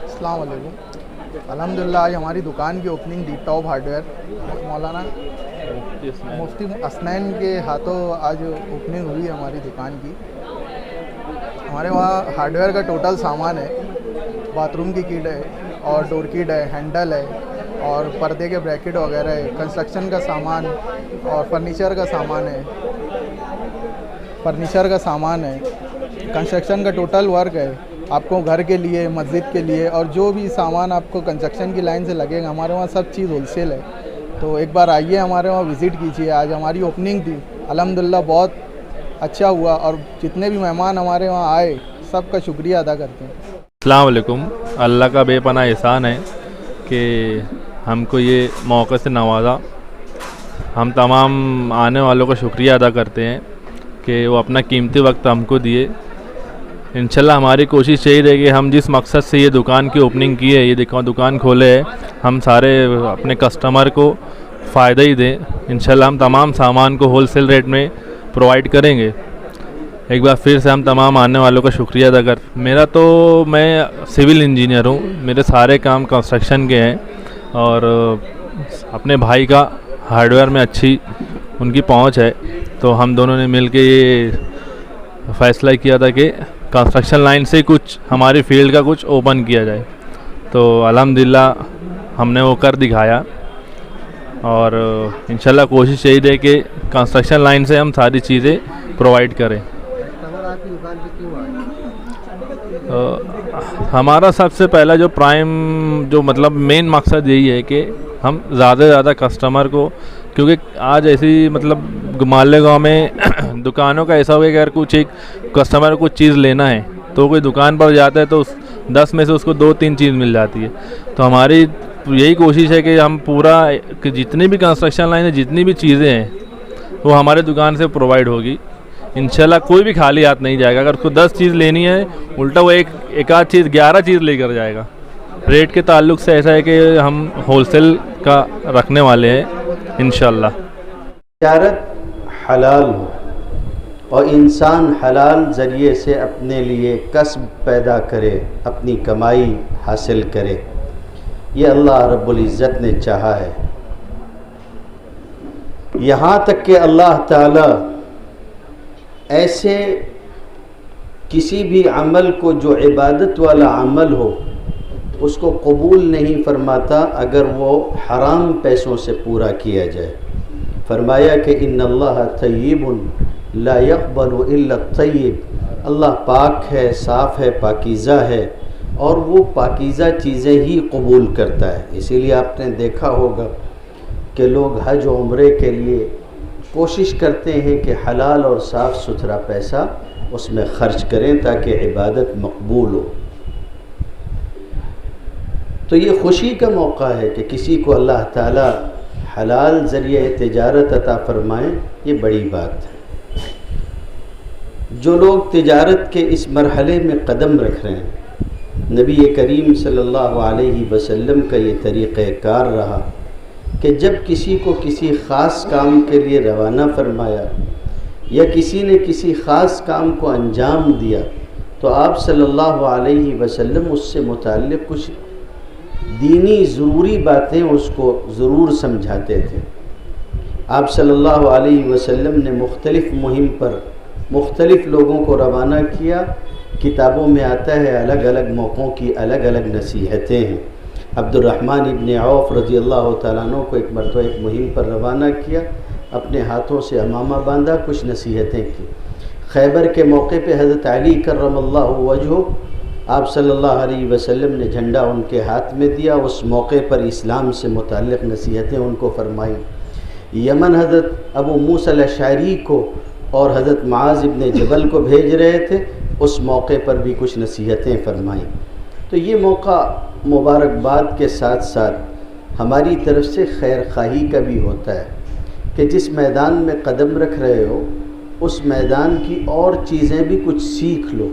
अस्सलाम वालेकुम। अल्हम्दुलिल्लाह आज हमारी दुकान की ओपनिंग दी टॉप हार्डवेयर मौलाना मुफ्ती असनैन के हाथों आज ओपनिंग हुई है हमारी दुकान की। हमारे वहाँ हार्डवेयर का टोटल सामान है, बाथरूम की किट है और डोर किट है, हैंडल है और पर्दे के ब्रैकेट वगैरह है, कंस्ट्रक्शन का सामान और फर्नीचर का सामान है, कंस्ट्रक्शन का टोटल वर्क है आपको घर के लिए, मस्जिद के लिए और जो भी सामान आपको कंस्ट्रक्शन की लाइन से लगेगा हमारे वहाँ सब चीज़ होलसेल है। तो एक बार आइए हमारे वहाँ विज़िट कीजिए। आज हमारी ओपनिंग थी, अल्हम्दुलिल्लाह बहुत अच्छा हुआ और जितने भी मेहमान हमारे वहाँ आए सबका शुक्रिया अदा करते हैं। अस्सलाम वालेकुम। अल्लाह का बेपनाह एहसान है कि हमको ये मौके से नवाजा। हम तमाम आने वालों का शुक्रिया अदा करते हैं कि वो अपना कीमती वक्त हमको दिए। इंशाल्लाह हमारी कोशिश यही रहेगी, हम जिस मकसद से ये दुकान की ओपनिंग की है, ये दुकान खोले है, हम सारे अपने कस्टमर को फ़ायदा ही दें। इंशाल्लाह हम तमाम सामान को होलसेल रेट में प्रोवाइड करेंगे। एक बार फिर से हम तमाम आने वालों का शुक्रिया अदा कर। मैं सिविल इंजीनियर हूँ, मेरे सारे काम कंस्ट्रक्शन के हैं और अपने भाई का हार्डवेयर में अच्छी उनकी पहुँच है, तो हम दोनों ने मिल के ये फ़ैसला किया था कि कंस्ट्रक्शन लाइन से कुछ हमारी फील्ड का कुछ ओपन किया जाए। तो अल्हम्दुलिल्लाह हमने वो कर दिखाया और इंशाल्लाह कोशिश यही रहे कि कंस्ट्रक्शन लाइन से हम सारी चीज़ें प्रोवाइड करें। हमारा सबसे पहला जो मेन मकसद यही है कि हम ज़्यादा से ज़्यादा कस्टमर को, क्योंकि आज ऐसी मालेगांव में दुकानों का ऐसा हो गया कि अगर कुछ एक कस्टमर को कुछ चीज़ लेना है तो कोई दुकान पर जाता है तो 10 में से उसको 2-3 चीज़ मिल जाती है। तो हमारी यही कोशिश है कि हम पूरा कि जितनी भी कंस्ट्रक्शन लाइन है, जितनी भी चीज़ें हैं वो हमारे दुकान से प्रोवाइड होगी। इंशाल्लाह कोई भी खाली हाथ नहीं जाएगा। अगर उसको 10 चीज़ लेनी है, उल्टा वो एक आध चीज़ 11 चीज़ लेकर जाएगा। रेट के ताल्लुक से ऐसा है कि हम होलसेल का रखने वाले हैं इंशाल्लाह। तिजारत हलाल हो और इंसान हलाल ज़रिए से अपने लिए कस्ब पैदा करे, अपनी कमाई हासिल करे, ये अल्लाह रब्बुल इज़्ज़त ने चाहा है। यहाँ तक कि अल्लाह ताला ऐसे किसी भी अमल को जो इबादत वाला अमल हो उसको कबूल नहीं फरमाता अगर वो हराम पैसों से पूरा किया जाए। फरमाया कि इन्नल्लाह तय्यिबुन ला यक़बलु इल्ला तय्यिब। अल्लाह पाक है, साफ़ है, पाकीज़ा है और वो पाकीज़ा चीज़ें ही कबूल करता है। इसीलिए आपने देखा होगा कि लोग हज और उम्रे के लिए कोशिश करते हैं कि हलाल और साफ़ सुथरा पैसा उसमें ख़र्च करें ताकि इबादत मकबूल हो। तो ये खुशी का मौका है कि किसी को अल्लाह ताला हलाल ज़रिए तिजारत अता फ़रमाएँ, ये बड़ी बात है। जो लोग तिजारत के इस मरहले में कदम रख रहे हैं, नबी करीम सल्लल्लाहु अलैहि वसल्लम का ये तरीक़ेकार रहा कि जब किसी को किसी ख़ास काम के लिए रवाना फरमाया या किसी ने किसी ख़ास काम को अंजाम दिया तो आप सल्लल्लाहु अलैहि वसल्लम उससे मुताल्लिक़ कुछ दीनी ज़रूरी बातें उसको ज़रूर समझाते थे। आप सल्लल्लाहु अलैहि वसल्लम ने मुख्तलिफ़ मुहिम पर मुख्तलिफ़ लोगों को रवाना किया। किताबों में आता है अलग अलग मौक़ों की अलग अलग नसीहतें हैं। अब्दुर्रहमान इब्न औफ़ रज़ियल्लाहु तआला अन्हु को एक मरतबा एक मुहिम पर रवाना किया, अपने हाथों से अमामा बांधा, कुछ नसीहतें की। खैबर के मौके पे हज़रत अली कर्रमल्लाहु वजहू आप सल्लल्लाहु अलैहि वसल्लम ने झंडा उनके हाथ में दिया। उस मौके पर इस्लाम से मुताल्लिक़ नसीहतें उनको फरमाई। यमन हज़रत अबू मूसा अल-अशअरी को और हज़रत मुआज़ इब्न जबल को भेज रहे थे, उस मौके पर भी कुछ नसीहतें फरमाई। तो ये मौका मुबारकबाद के साथ साथ हमारी तरफ से खैर खाही का भी होता है कि जिस मैदान में कदम रख रहे हो उस मैदान की और चीज़ें भी कुछ सीख लो।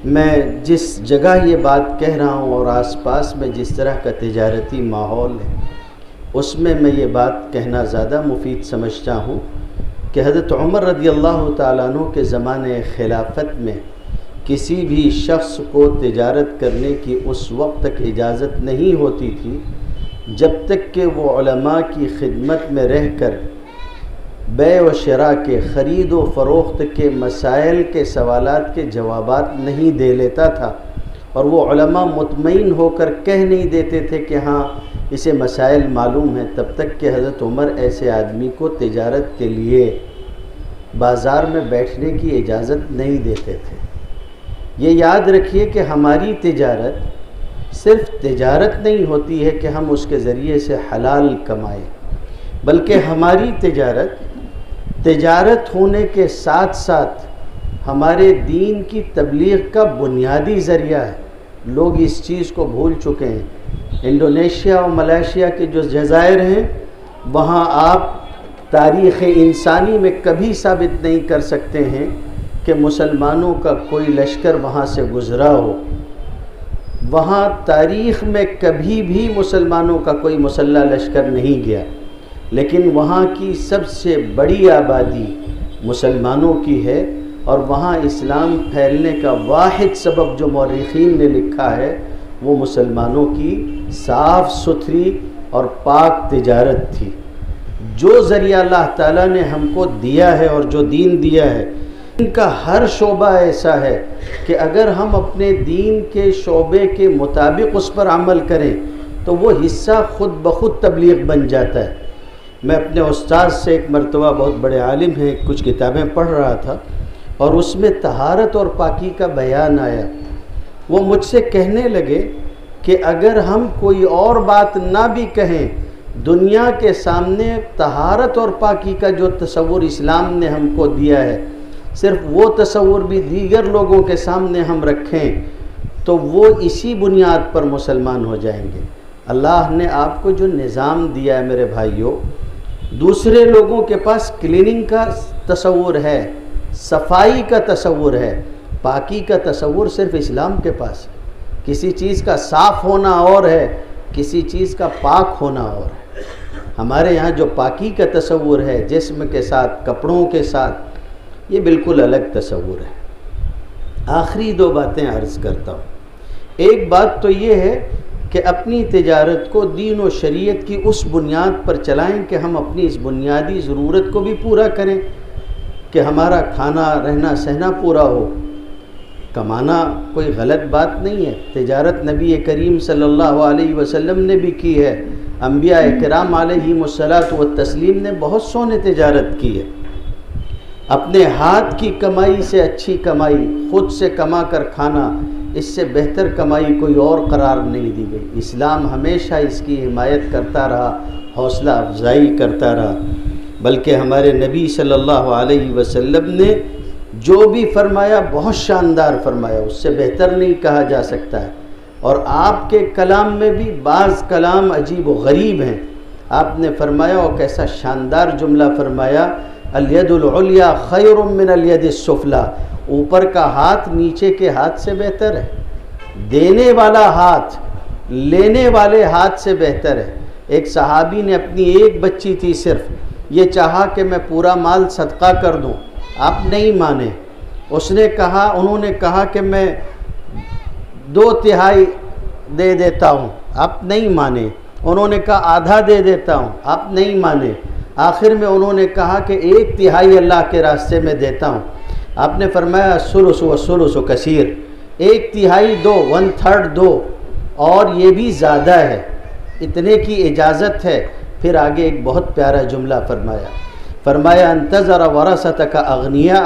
मैं जिस जगह ये बात कह रहा हूँ और आसपास में जिस तरह का तिजारती माहौल है उसमें मैं ये बात कहना ज़्यादा मुफीद समझता हूँ कि हज़रत उमर रज़ियल्लाहु ताला अन्हु के ज़माने खिलाफत में किसी भी शख्स को तिजारत करने की उस वक्त तक इजाज़त नहीं होती थी जब तक कि वो उलमा की खिदमत में रहकर बै व शरा के ख़रीद व फ़रोख्त के मसाइल के सवालात के जवाबात नहीं दे लेता था, और वो उलमा मुतमईन होकर कह नहीं देते थे कि हाँ इसे मसाइल मालूम है, तब तक कि हज़रत उमर ऐसे आदमी को तिजारत के लिए बाज़ार में बैठने की इजाज़त नहीं देते थे। ये याद रखिए कि हमारी तिजारत सिर्फ़ तिजारत नहीं होती है कि हम उसके ज़रिए से हलाल कमाएं, बल्कि हमारी तिजारत होने के साथ साथ हमारे दीन की तबलीग का बुनियादी ज़रिया है। लोग इस चीज़ को भूल चुके हैं। इंडोनेशिया और मलेशिया के जो जज़ायर हैं, वहाँ आप तारीख़ इंसानी में कभी साबित नहीं कर सकते हैं कि मुसलमानों का कोई लश्कर वहाँ से गुज़रा हो। वहाँ तारीख़ में कभी भी मुसलमानों का कोई मुसल्ला लश्कर नहीं गया, लेकिन वहाँ की सबसे बड़ी आबादी मुसलमानों की है, और वहाँ इस्लाम फैलने का वाहिद सबब जो मौरिख़ीन ने लिखा है वो मुसलमानों की साफ़ सुथरी और पाक तिजारत थी। जो ज़रिया अल्लाह ताला ने हमको दिया है और जो दीन दिया है, इनका हर शोबा ऐसा है कि अगर हम अपने दीन के शोबे के मुताबिक उस पर अमल करें तो वो हिस्सा ख़ुद ब खुद तबलीग बन जाता है। मैं अपने उस्ताद से एक मरतबा, बहुत बड़े आलिम हैं, कुछ किताबें पढ़ रहा था और उसमें तहारत और पाकी का बयान आया। वो मुझसे कहने लगे कि अगर हम कोई और बात ना भी कहें, दुनिया के सामने तहारत और पाकी का जो तसव्वुर इस्लाम ने हमको दिया है, सिर्फ वो तसव्वुर भी दीगर लोगों के सामने हम रखें तो वो इसी बुनियाद पर मुसलमान हो जाएंगे। अल्लाह ने आपको जो निज़ाम दिया है मेरे भाइयों, दूसरे लोगों के पास क्लीनिंग का तसव्वुर है, सफाई का तसव्वुर है, पाकी का तसव्वुर सिर्फ इस्लाम के पास है। किसी चीज़ का साफ़ होना और है, किसी चीज़ का पाक होना और है। हमारे यहाँ जो पाकी का तसव्वुर है जिस्म के साथ, कपड़ों के साथ, ये बिल्कुल अलग तसव्वुर है। आखिरी दो बातें अर्ज़ करता हूँ। एक बात तो ये है कि अपनी तिजारत को दीन और शरीयत की उस बुनियाद पर चलाएं कि हम अपनी इस बुनियादी ज़रूरत को भी पूरा करें कि हमारा खाना रहना सहना पूरा हो। कमाना कोई गलत बात नहीं है, तिजारत नबी करीम सल्लल्लाहु अलैहि वसल्लम ने भी की है, अंबिया इकराम अलैहिमुस्सलातु व तस्लीम ने बहुत सोने तिजारत की है। अपने हाथ की कमाई से अच्छी कमाई, ख़ुद से कमा कर खाना, इससे बेहतर कमाई कोई और करार नहीं दी गई। इस्लाम हमेशा इसकी हिमायत करता रहा, हौसला अफजाई करता रहा, बल्कि हमारे नबी सल्लल्लाहु अलैहि वसल्लम ने जो भी फरमाया बहुत शानदार फरमाया, उससे बेहतर नहीं कहा जा सकता है। और आपके कलाम में भी बाज़ कलाम अजीब व गरीब हैं। आपने फरमाया, और कैसा शानदार जुमला फरमाया, अल-यदुल उलिया खैरुम मिन अल-यदिस सुफला, ऊपर का हाथ नीचे के हाथ से बेहतर है। देने वाला हाथ लेने वाले हाथ से बेहतर है। एक सहाबी ने अपनी एक बच्ची थी सिर्फ, ये चाहा कि मैं पूरा माल सदका कर दूं, आप नहीं माने। उन्होंने कहा कि मैं 2/3 दे देता हूं, आप नहीं माने। उन्होंने कहा आधा दे देता हूं, आप नहीं माने। आखिर में उन्होंने कहा कि 1/3 अल्लाह के रास्ते में देता हूं। आपने फरमाया सुलुसु व सुलुसु कसीर, 1/3 दो, 1/3 दो, और ये भी ज़्यादा है, इतने की इजाज़त है। फिर आगे एक बहुत प्यारा जुमला फरमाया अंतज़र वरसतक अगनिया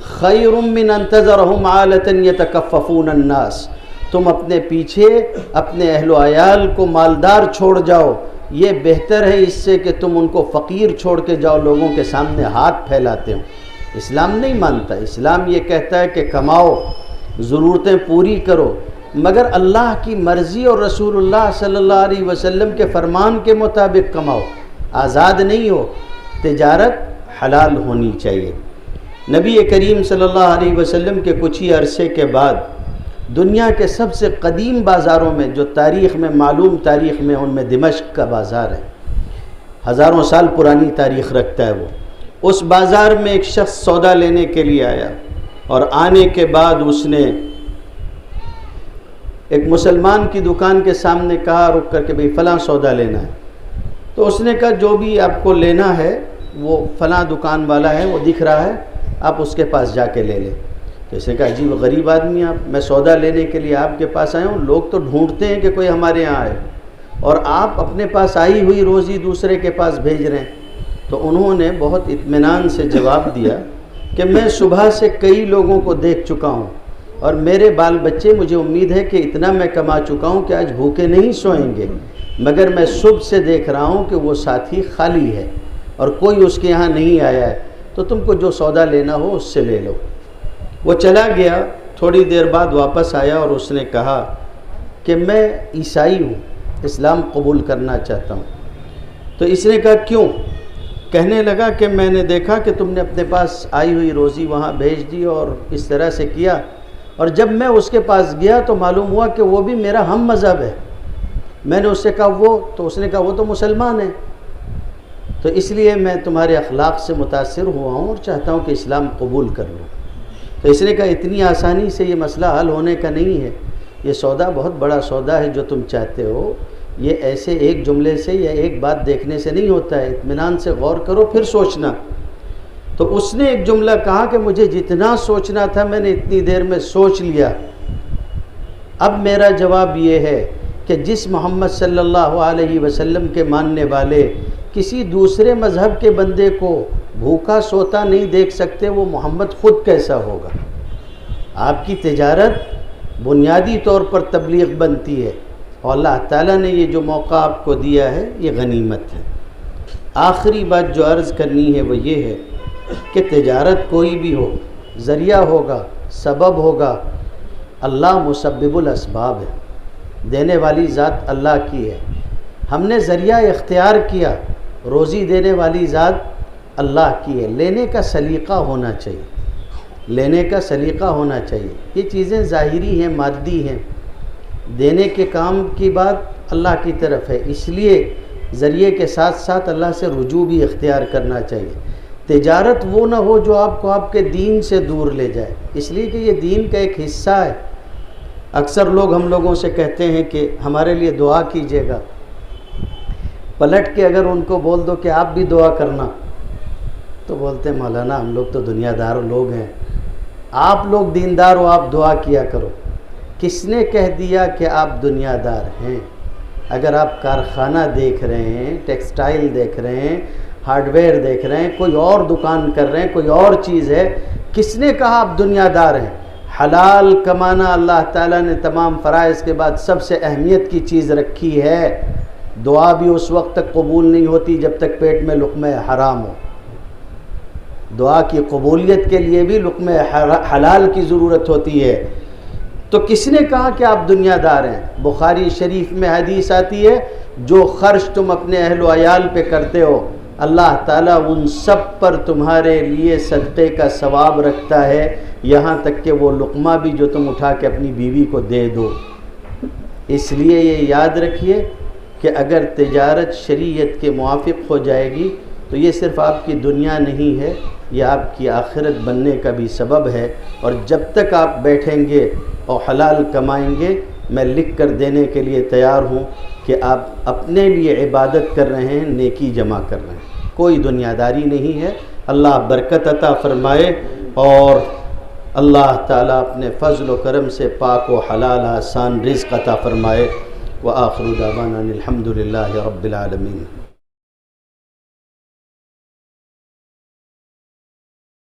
खैरुम मिन अंतज़रहुम आलतन यतकफ़फ़ून अन्नास, तुम अपने पीछे अपने अहलो अयाल को मालदार छोड़ जाओ, ये बेहतर है इससे कि तुम उनको फ़कीर छोड़ के जाओ, लोगों के सामने हाथ फैलाते हो। इस्लाम नहीं मानता। इस्लाम ये कहता है कि कमाओ, ज़रूरतें पूरी करो, मगर अल्लाह की मर्ज़ी और रसूलुल्लाह सल्लल्लाहु अलैहि वसल्लम के फ़रमान के मुताबिक कमाओ, आज़ाद नहीं हो। तिजारत हलाल होनी चाहिए। नबी करीम सल्लल्लाहु अलैहि वसल्लम के कुछ ही अरसे के बाद दुनिया के सबसे कदीम बाज़ारों में, जो तारीख़ में मालूम तारीख़ में, उनमें दिमश्क का बाज़ार है, हज़ारों साल पुरानी तारीख़ रखता है वो। उस बाज़ार में एक शख्स सौदा लेने के लिए आया। और आने के बाद उसने एक मुसलमान की दुकान के सामने कहा रुक करके, भाई फ़लाँ सौदा लेना है। तो उसने कहा जो भी आपको लेना है वो फ़लाँ दुकान वाला है, वो दिख रहा है, आप उसके पास जाके ले लें। तो इसने कहा अजीब गरीब आदमी आप, मैं सौदा लेने के लिए आपके पास आया हूँ, लोग तो ढूंढते हैं कि कोई हमारे यहाँ आए और आप अपने पास आई हुई रोज़ी दूसरे के पास भेज रहे हैं। तो उन्होंने बहुत इत्मीनान से जवाब दिया कि मैं सुबह से कई लोगों को देख चुका हूँ और मेरे बाल बच्चे, मुझे उम्मीद है कि इतना मैं कमा चुका हूँ कि आज भूखे नहीं सोएंगे, मगर मैं सुबह से देख रहा हूँ कि वो साथी खाली है और कोई उसके यहाँ नहीं आया है, तो तुमको जो सौदा लेना हो उससे ले लो। वो चला गया, थोड़ी देर बाद वापस आया और उसने कहा कि मैं ईसाई हूँ, इस्लाम कबूल करना चाहता हूँ। तो इसने कहा क्यों? कहने लगा कि मैंने देखा कि तुमने अपने पास आई हुई रोज़ी वहाँ भेज दी और इस तरह से किया, और जब मैं उसके पास गया तो मालूम हुआ कि वो भी मेरा हम मज़हब है। मैंने उससे कहा वो, तो उसने कहा वो तो मुसलमान है, तो इसलिए मैं तुम्हारे अखलाक से मुतासिर हुआ हूँ और चाहता हूँ कि इस्लाम कबूल कर लूँ। तो इसने कहा इतनी आसानी से ये मसला हल होने का नहीं है, ये सौदा बहुत बड़ा सौदा है जो तुम चाहते हो, ये ऐसे एक जुमले से या एक बात देखने से नहीं होता है, इत्मीनान से गौर करो फिर सोचना। तो उसने एक जुमला कहा कि मुझे जितना सोचना था मैंने इतनी देर में सोच लिया। अब मेरा जवाब ये है कि जिस मोहम्मद सल्लल्लाहु अलैहि वसल्लम के मानने वाले किसी दूसरे मज़हब के बंदे को भूखा सोता नहीं देख सकते, वो मोहम्मद ख़ुद कैसा होगा। आपकी तिजारत बुनियादी तौर पर तबलीग बनती है और अल्लाह ताला ने ये जो मौका आपको दिया है ये गनीमत है। आखिरी बात जो अर्ज़ करनी है वो ये है कि तिजारत कोई भी हो, ज़रिया होगा, सबब होगा, अल्लाह मुसब्बिबुल असबाब है, देने वाली ज़ात अल्लाह की है। हमने ज़रिया इख्तियार किया, रोज़ी देने वाली ज़ात अल्लाह की है। लेने का सलीक़ा होना चाहिए, लेने का सलीक़ा होना चाहिए। ये चीज़ें ज़ाहिरी हैं, मादी हैं, देने के काम की बात अल्लाह की तरफ है, इसलिए ज़रिए के साथ साथ अल्लाह से रुजू भी इख्तियार करना चाहिए। तिजारत वो ना हो जो आपको आपके दीन से दूर ले जाए, इसलिए कि ये दीन का एक हिस्सा है। अक्सर लोग हम लोगों से कहते हैं कि हमारे लिए दुआ कीजिएगा, पलट के अगर उनको बोल दो कि आप भी दुआ करना तो बोलते हैं मौलाना हम लोग तो दुनियादार लोग हैं, आप लोग दीनदार हो, आप दुआ किया करो। किसने कह दिया कि आप दुनियादार हैं? अगर आप कारखाना देख रहे हैं, टेक्सटाइल देख रहे हैं, हार्डवेयर देख रहे हैं, कोई और दुकान कर रहे हैं, कोई और चीज़ है, किसने कहा आप दुनियादार हैं? हलाल कमाना अल्लाह ताला ने तमाम फ़राइज़ के बाद सबसे अहमियत की चीज़ रखी है। दुआ भी उस वक्त तक कबूल नहीं होती जब तक पेट में लुक़्मे हराम हो। दुआ की कबूलियत के लिए भी लुक़्मे हलाल की ज़रूरत होती है। तो किसने कहा कि आप दुनियादार हैं? बुखारी शरीफ में हदीस आती है, जो खर्च तुम अपने अहलो अयाल पे करते हो अल्लाह ताला उन सब पर तुम्हारे लिए सदक़े का सवाब रखता है, यहाँ तक कि वो लुक़मा भी जो तुम उठा के अपनी बीवी को दे दो। इसलिए ये याद रखिए कि अगर तिजारत शरीयत के मुआफ़िक़ हो जाएगी तो ये सिर्फ़ आपकी दुनिया नहीं है, ये आपकी आखिरत बनने का भी सबब है। और जब तक आप बैठेंगे और हलाल कमाएंगे, मैं लिख कर देने के लिए तैयार हूँ कि आप अपने लिए इबादत कर रहे हैं, नेकी जमा कर रहे हैं, कोई दुनियादारी नहीं है। अल्लाह बरकत अता फ़रमाए और अल्लाह ताला अपने फ़ज़्ल व करम से पाक व हलाल आसान रिज़्क़ अता फ़रमाए। व आखिरु दावाना अनिल हम्दुलिल्लाहि रब्बिल आलमीन।